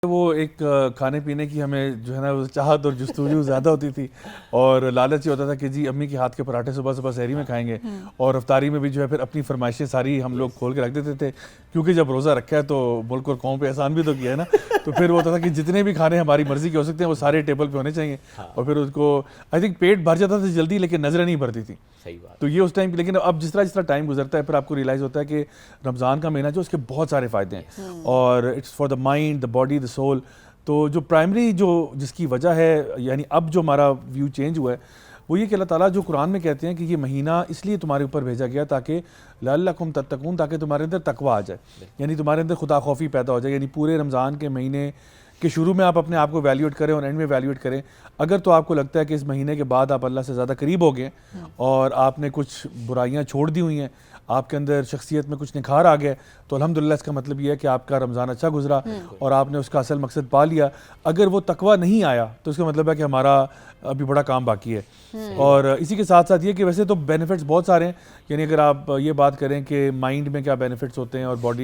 وہ ایک کھانے پینے کی ہمیں جو ہے نا چاہت اور جستجو زیادہ ہوتی تھی، اور لالچ یہ ہوتا تھا کہ جی امی کے ہاتھ کے پراٹھے صبح صبح سحری میں کھائیں گے، اور افطاری میں بھی جو ہے پھر اپنی فرمائشیں ساری ہم لوگ کھول کے رکھ دیتے تھے، کیونکہ جب روزہ رکھا ہے تو ملک اور قوم پہ احسان بھی تو کیا ہے نا، تو پھر وہ ہوتا تھا کہ جتنے بھی کھانے ہماری مرضی کے ہو سکتے ہیں وہ سارے ٹیبل پہ ہونے چاہیے، اور پھر اس کو آئی تھنک پیٹ بھر جاتا تھا جلدی لیکن نظریں نہیں بھرتی تھی. صحیح بات. تو یہ اس ٹائم. لیکن اب جس طرح ٹائم گزرتا ہے پھر آپ کو ریئلائز ہوتا ہے کہ رمضان کا مہینہ جو اس کے بہت سارے فائدے ہیں، اور it's for the mind, the body, the soul. تو جو پرائمری جس کی وجہ ہے، یعنی اب جو ہمارا ویو چینج ہوا ہے وہ یہ کہ اللہ تعالیٰ جو قرآن میں کہتے ہیں کہ یہ مہینہ اس لیے تمہارے اوپر بھیجا گیا تاکہ لعلکم تتقون، تاکہ تمہارے اندر تقویٰ آ جائے، یعنی تمہارے اندر خدا خوفی پیدا ہو جائے. یعنی پورے رمضان کے مہینے کہ شروع میں آپ اپنے آپ کو ویلیویٹ کریں اور اینڈ میں ویلیویٹ کریں. اگر تو آپ کو لگتا ہے کہ اس مہینے کے بعد آپ اللہ سے زیادہ قریب ہو گئے اور آپ نے کچھ برائیاں چھوڑ دی ہوئی ہیں، آپ کے اندر شخصیت میں کچھ نکھار آ گیا، تو الحمدللہ اس کا مطلب یہ ہے کہ آپ کا رمضان اچھا گزرا اور آپ نے اس کا اصل مقصد پا لیا. اگر وہ تقویٰ نہیں آیا تو اس کا مطلب ہے کہ ہمارا ابھی بڑا کام باقی ہے. اور اسی کے ساتھ ساتھ یہ کہ ویسے تو بینیفٹس بہت سارے ہیں، یعنی اگر آپ یہ بات کریں کہ مائنڈ میں کیا بینیفٹس ہوتے ہیں اور باڈی